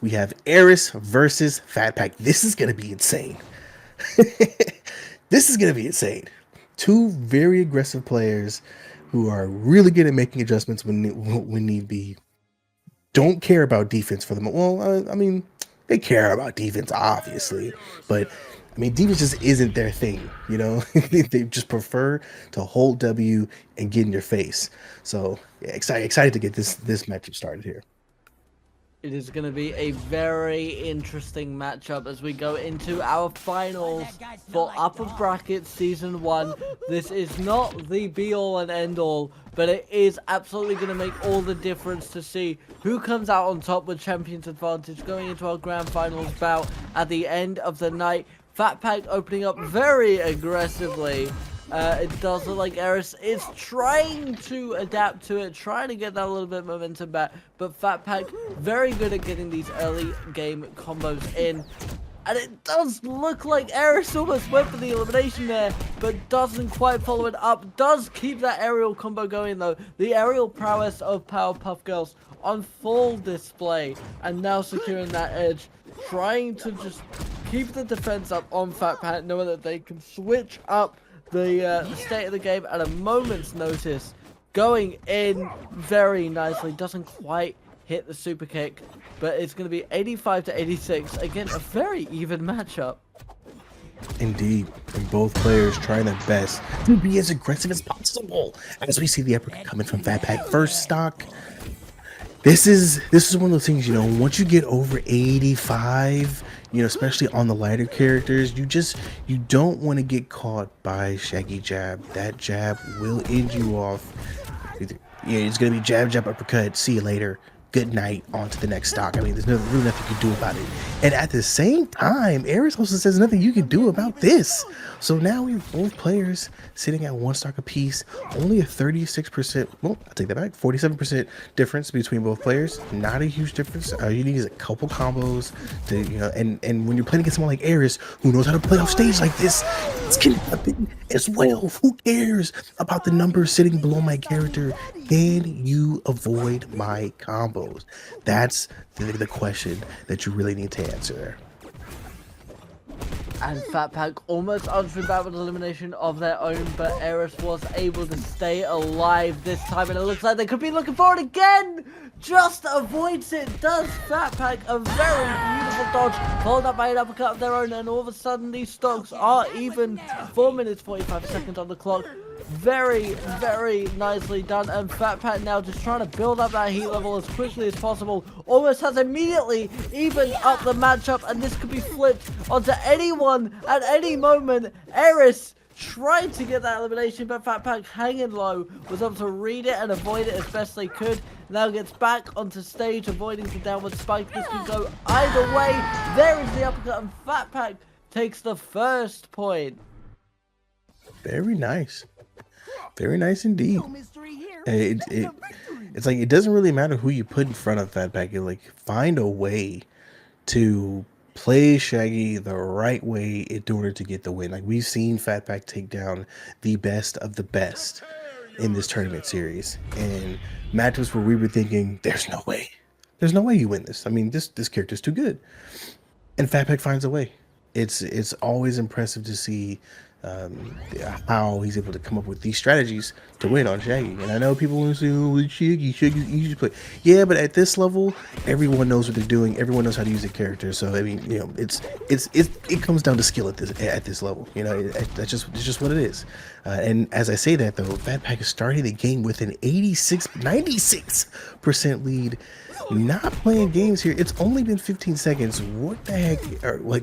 we have Aeris versus Fatpac. This is going to be insane. This is going to be insane. Two very aggressive players who are really good at making adjustments when need be. Don't care about defense for them. Well, I mean, they care about defense, obviously, but I mean, defense just isn't their thing. You know, they just prefer to hold W and get in your face. So, yeah, excited to get this matchup started here. It is going to be a very interesting matchup as we go into our finals for Upper Bracket Season 1. This is not the be-all and end-all, but it is absolutely going to make all the difference to see who comes out on top with Champion's Advantage going into our Grand Finals bout at the end of the night. Fatpac opening up very aggressively. It does look like Aeris is trying to adapt to it, trying to get that little bit of momentum back, but Fatpac very good at getting these early game combos in. And it does look like Aeris almost went for the elimination there, but doesn't quite follow it up. Does keep that aerial combo going though. The aerial prowess of Powerpuff Girls on full display, and now securing that edge, trying to just keep the defense up on Fatpac, knowing that they can switch up the state of the game at a moment's notice. Going in very nicely, doesn't quite hit the super kick, but it's going to be 85 to 86. Again, a very even matchup. Indeed, and both players trying their best to be as aggressive as possible. As we see the uppercut coming from Fatpac, first stock. This is one of those things, you know, once you get over 85, you know, especially on the lighter characters, you don't want to get caught by Shaggy jab. That jab will end you off. Yeah, it's gonna be jab, jab, uppercut. See you later. Good night. On to the next stock. I mean, there's really nothing you can do about it. And at the same time, Aeris also says nothing you can do about this. So now we have both players sitting at one stock apiece. Only a 36%, well, I'll take that back, 47% difference between both players. Not a huge difference. All you need is a couple combos to, you know, and when you're playing against someone like Aeris, who knows how to play off stage like this, it's gonna happen as well. Who cares about the numbers sitting below my character? Can you avoid my combos? That's the question that you really need to answer there. And Fatpac almost answering back with elimination of their own, but Aeris was able to stay alive this time, and it looks like they could be looking for it again! Just avoids it, does Fatpac a very beautiful dodge, followed up by an uppercut of their own, and all of a sudden these stocks are even 4 minutes 45 seconds on the clock. Very, very nicely done, and Fatpac now just trying to build up that heat level as quickly as possible. Almost has immediately even up the matchup, and this could be flipped onto anyone at any moment. Aeris tried to get that elimination, but Fatpac hanging low was able to read it and avoid it as best they could. Now gets back onto stage, avoiding the downward spike. This can go either way. There is the uppercut, and Fatpac takes the first point. Very nice. Very nice indeed. It's like it doesn't really matter who you put in front of Fatpac. You like find a way to play Shaggy the right way in order to get the win. Like we've seen Fatpac take down the best of the best in this tournament series, and matchups where we were thinking, "There's no way you win this." I mean, this character's too good, and Fatpac finds a way. It's always impressive to see how he's able to come up with these strategies to win on Shaggy. And I know people want to say, "Oh, it's Shaggy's easy to play." Yeah, but at this level, everyone knows what they're doing. Everyone knows how to use a character. So I mean, you know, it comes down to skill at this level. You know, it's just what it is. And as I say that though, Fatpac is starting the game with an 96% lead. Not playing games here. It's only been 15 seconds. What the heck? Like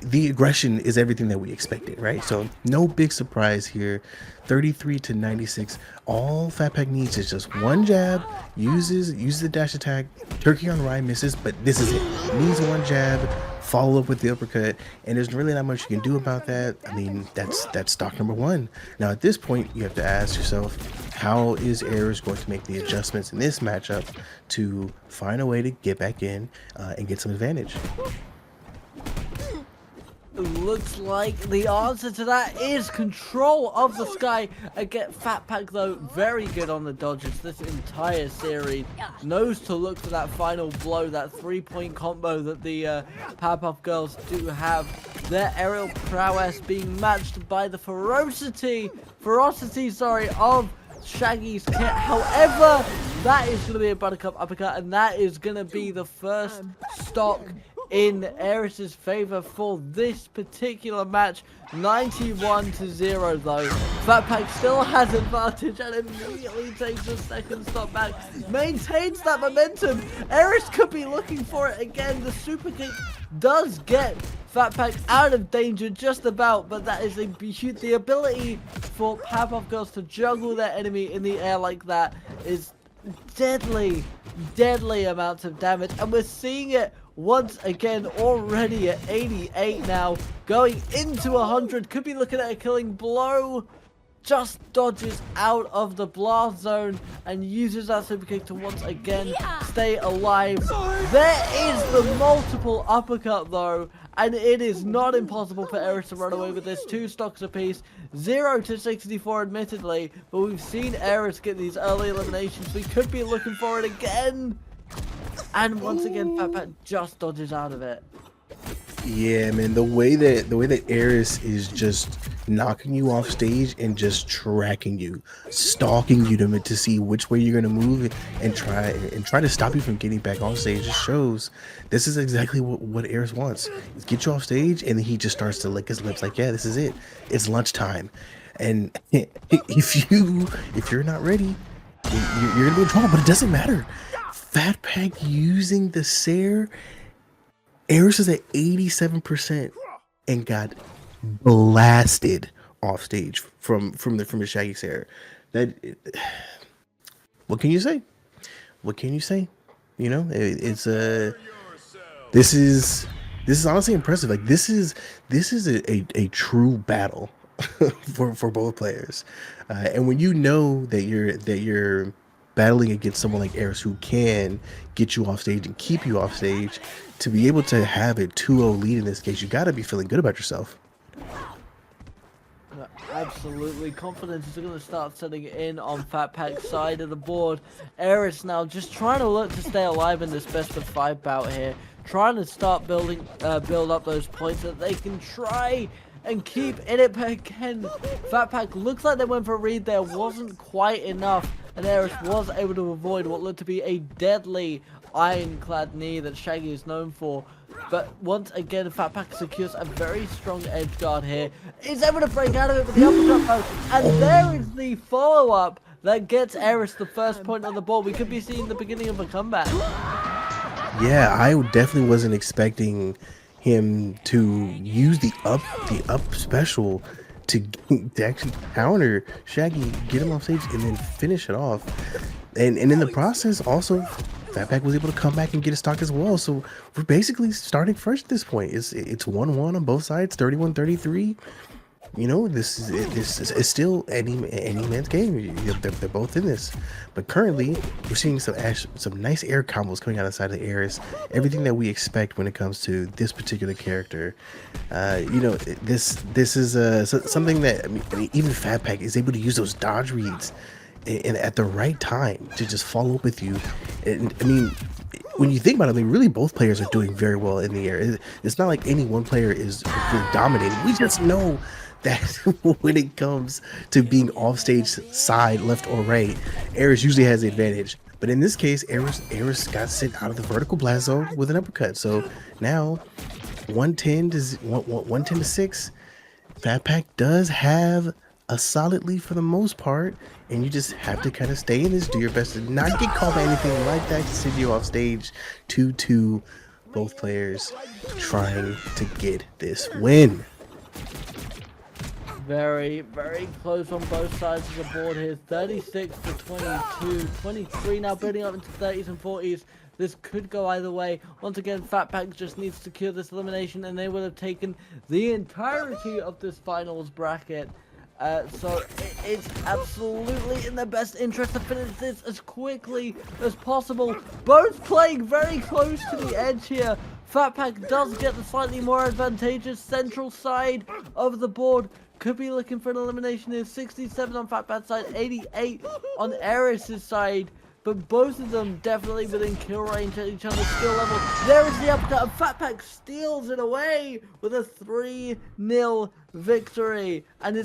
the aggression is everything that we expected, right? So no big surprise here. 33 to 96. All Fatpac needs is just one jab. Uses the dash attack. Turkey on Rye misses, but this is it. Needs one jab. Follow up with the uppercut, and there's really not much you can do about that. I mean, that's stock number one. Now at this point, you have to ask yourself, how is Aeris going to make the adjustments in this matchup to find a way to get back in and get some advantage? Looks like the answer to that is control of the sky. Again, Fatpac though, very good on the dodges this entire series. Knows to look for that final blow, that 3-point combo that the Powerpuff Girls do have. Their aerial prowess being matched by the ferocity, of Shaggy's kit. However, that is going to be a Buttercup uppercut, and that is going to be the first stock in Aeris' favor for this particular match. 91-0 though. Fatpac still has advantage and immediately takes a second stop back. Maintains that momentum. Aeris could be looking for it again. The super kick does get Fatpac out of danger just about, but that is the ability for Powerpuff Girls to juggle their enemy in the air like that is deadly amounts of damage, and we're seeing it once again already at 88 now, going into 100. Could be looking at a killing blow. Just dodges out of the blast zone and uses that super kick to once again stay alive. There is the multiple uppercut though, and it is not impossible for Aeris to run away with this. 2 stocks apiece, 0-64 admittedly, but we've seen Aeris get these early eliminations. We could be looking for it again, and once again Fatpac just dodges out of it. Yeah, man, the way that Aeris is just knocking you off stage and just tracking you, stalking you to see which way you're gonna move and try to stop you from getting back on stage, just shows this is exactly what Aeris wants. Is get you off stage, and then he just starts to lick his lips like, yeah, this is it. It's lunchtime, and if you're not ready, you're gonna be in trouble. But it doesn't matter. Fatpac using the Sair. Aeris is at 87% and got blasted off stage from the Shaggy Sair. That, what can you say? What can you say? You know, it's this is honestly impressive. Like this is a true battle for both players, and when you know that you're battling against someone like Aeris who can get you off stage and keep you off stage, to be able to have a 2-0 lead in this case, you got to be feeling good about yourself. Absolutely, confidence is going to start setting in on Fatpac's side of the board. Aeris now just trying to look to stay alive in this best of 5 bout here, trying to start build up those points that they can try and keep in it. But again, Fatpac looks like they went for a read there, wasn't quite enough, and Aeris was able to avoid what looked to be a deadly ironclad knee that Shaggy is known for. But once again, Fatpac secures a very strong edge guard here. Is able to break out of it with the uppercut though, and there is the follow-up that gets Aeris the first point on the board. We could be seeing the beginning of a comeback. Yeah, I definitely wasn't expecting him to use the up special to actually counter Shaggy, get him off stage, and then finish it off. And in the process, also, Fatpac was able to come back and get a stock as well. So we're basically starting fresh at this point. It's 1-1 on both sides, 31-33. You know, this is still any man's game. They're both in this, but currently we're seeing some nice air combos coming out of the side of the Aeris. Everything that we expect when it comes to this particular character. You know, this is something that I mean, even Fatpac is able to use those dodge reads and at the right time to just follow up with you. And I mean, when you think about it, I mean, really both players are doing very well in the air. It's not like any one player is really dominating. We just know that when it comes to being off stage side, left or right, Aeris usually has the advantage. But in this case, Aeris got sent out of the vertical blast zone with an uppercut. So now 110 to 6. Fatpac does have a solid lead for the most part, and you just have to kind of stay in this, do your best to not get caught by anything like that to send you off stage. 2-2, both players trying to get this win. Very, very close on both sides of the board here. 36-22, 23 now building up into 30s and 40s. This could go either way. Once again, Fatpac just needs to secure this elimination, and they would have taken the entirety of this finals bracket. So it's absolutely in their best interest to finish this as quickly as possible. Both playing very close to the edge here. Fatpac does get the slightly more advantageous central side of the board. Could be looking for an elimination here. 67 on Fatpac's side, 88 on Aeris' side. But both of them definitely within kill range at each other's skill level. There is the uppercut, and Fatpac steals it away with a 3-0 victory. And